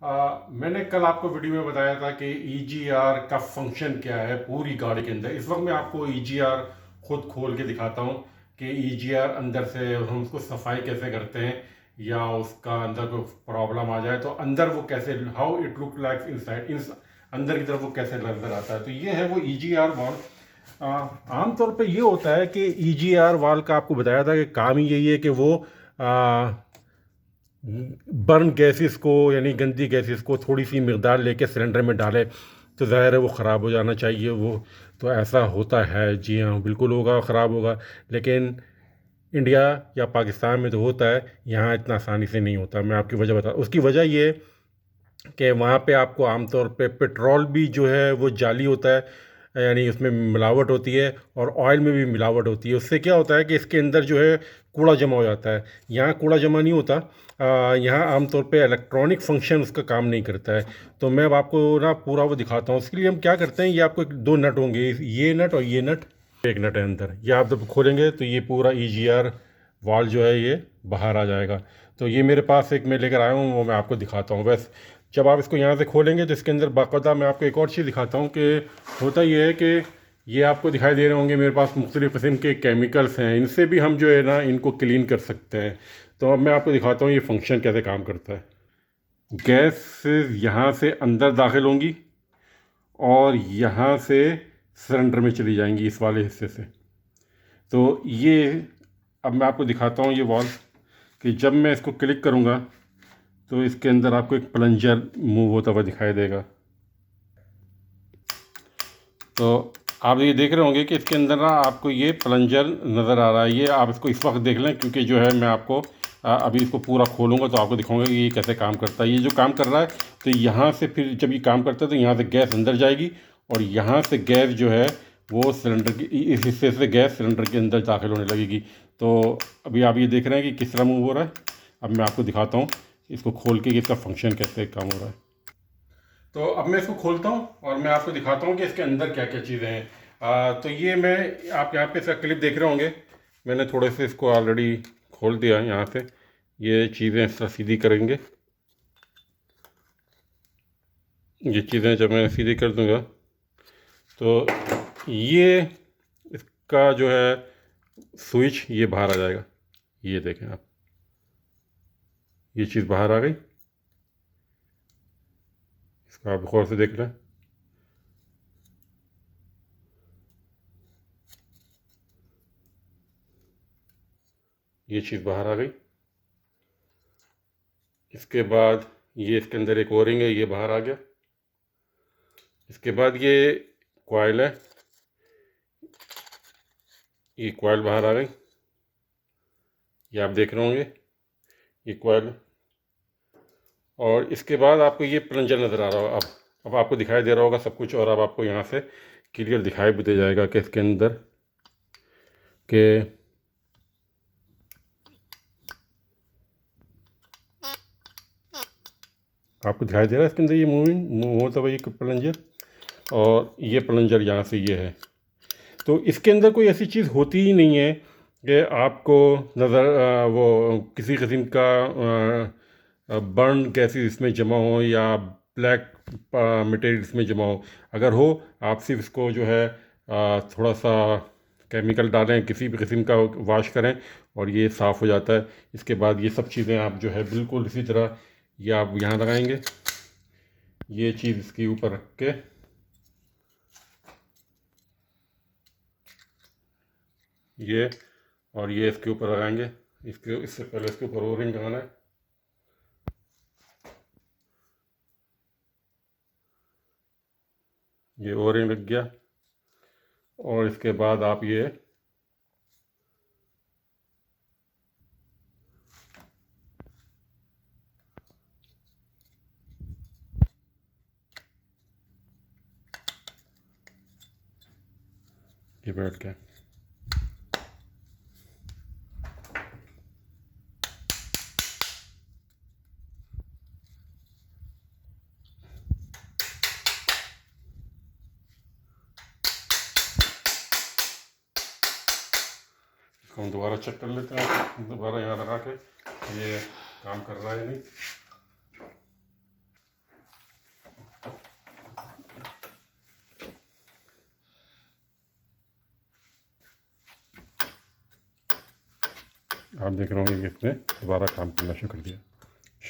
मैंने कल आपको वीडियो में बताया था कि EGR का फंक्शन क्या है पूरी गाड़ी के अंदर। इस वक्त मैं आपको EGR खुद खोल के दिखाता हूँ कि EGR अंदर से हम उसको सफाई कैसे करते हैं, या उसका अंदर कोई प्रॉब्लम आ जाए तो अंदर वो कैसे, how it look like inside, in अंदर की तरफ वो कैसे नजर आता है। तो ये है वो EGR वाल्व। आमतौर पे ये होता है कि EGR वाल्व का आपको बताया था कि काम ही यही है कि वो बर्न गैसेस को, यानी गंदी गैसेस को थोड़ी सी मकदार लेके सिलेंडर में डाले तो ज़ाहिर है वो ख़राब हो जाना चाहिए। वो तो ऐसा होता है, जी हाँ बिल्कुल होगा, ख़राब होगा। लेकिन इंडिया या पाकिस्तान में तो होता है, यहाँ इतना आसानी से नहीं होता। मैं आपकी वजह बता, उसकी वजह ये कि वहाँ पे आपको आमतौर पे पेट्रोल भी जो है वो जाली होता है, यानी उसमें मिलावट होती है, और ऑयल में भी मिलावट होती है। उससे क्या होता है कि इसके अंदर जो है कूड़ा जमा हो जाता है। यहाँ कूड़ा जमा नहीं होता। यहाँ आमतौर पे इलेक्ट्रॉनिक फंक्शन उसका काम नहीं करता है। तो मैं अब आपको ना पूरा वो दिखाता हूँ। उसके लिए हम क्या करते हैं, ये आपको दो नट होंगे, ये नट और ये नट। एक नट है अंदर, ये आप जब खोलेंगे तो ये पूरा EGR वाल जो है ये बाहर आ जाएगा। तो ये मेरे पास एक मैं लेकर आया हूँ, वो मैं आपको दिखाता हूँ। बस जब आप इसको यहाँ से खोलेंगे तो इसके अंदर बाकायदा मैं आपको एक और चीज़ दिखाता हूँ कि होता ये है कि ये आपको दिखाई दे रहे होंगे मेरे पास मुख्तलिफ़ किस्म के केमिकल्स हैं, इनसे भी हम जो है ना इनको क्लीन कर सकते हैं। तो अब मैं आपको दिखाता हूँ ये फंक्शन कैसे काम करता है। गैस यहाँ से अंदर दाखिल होंगी और यहाँ से सिलेंडर में चली जाएंगी इस वाले हिस्से से। तो ये अब मैं आपको दिखाता हूँ ये वाल्व कि जब मैं इसको क्लिक करूँगा तो इसके अंदर आपको एक प्लंजर मूव होता हुआ दिखाई देगा। तो आप ये देख रहे होंगे कि इसके अंदर ना आपको ये प्लंजर नज़र आ रहा है। ये आप इसको इस वक्त देख लें, क्योंकि जो है मैं आपको अभी इसको पूरा खोलूँगा तो आपको दिखाऊंगा कि ये कैसे काम करता है। ये जो काम कर रहा है, तो यहाँ से फिर जब ये काम करता है तो यहाँ से गैस अंदर जाएगी और यहाँ से गैस जो है वो सिलेंडर की इस हिस्से से गैस सिलेंडर के अंदर दाखिल होने लगेगी। तो अभी आप ये देख रहे हैं कि किस तरह मूव हो रहा है। अब मैं आपको दिखाता हूँ इसको खोल के कि इसका फंक्शन कैसे काम हो रहा है। तो अब मैं इसको खोलता हूँ और मैं आपको दिखाता हूँ कि इसके अंदर क्या क्या चीज़ें हैं। तो ये मैं, आप यहाँ पे इसका क्लिप देख रहे होंगे, मैंने थोड़े से इसको ऑलरेडी खोल दिया है। यहाँ से ये चीज़ें इस तरह सीधी करेंगे, ये चीज़ें जब मैं सीधी कर दूँगा तो ये इसका जो है स्विच ये बाहर आ जाएगा। ये देखें आप, ये चीज़ बाहर आ गई। इसको आप गौर से देख लें। ये चीज़ बाहर आ गई। इसके बाद ये इसके अंदर एक ओरिंग है, ये बाहर आ गया। इसके बाद ये कॉइल है, ये कॉइल बाहर आ गई। ये आप देख रहे होंगे ये कॉइल। और इसके बाद आपको ये प्लंजर नज़र आ रहा होगा। अब आपको दिखाई दे रहा होगा सब कुछ, और अब आपको यहाँ से क्लियर दिखाई भी दे जाएगा कि इसके अंदर के आपको दिखाई दे रहा है इसके अंदर ये मूव होता हुआ ये प्लंजर, और ये प्लंजर यहाँ से ये है। तो इसके अंदर कोई ऐसी चीज़ होती ही नहीं है कि आपको नज़र वो किसी किस्म का बर्न गैसेस इसमें जमा हो या ब्लैक मटेरियल इसमें जमा हो। अगर हो, आप सिर्फ इसको जो है थोड़ा सा केमिकल डालें, किसी भी किस्म का वॉश करें और ये साफ़ हो जाता है। इसके बाद ये सब चीज़ें आप जो है बिल्कुल इसी तरह ये आप यहाँ लगाएंगे, ये चीज़ इसके ऊपर रख के ये, और ये इसके ऊपर लगाएंगे। इससे पहले इसके ऊपर ओरिंग लगाना है। ये ओरिंग लग गया, और इसके बाद आप ये बैठ गया। इसको हम दोबारा चेक कर लेते हैं, दोबारा यहाँ लगा के ये काम कर रहा है नहीं। आप देख रहे होंगे कि इसने दोबारा काम करना शुरू कर दिया।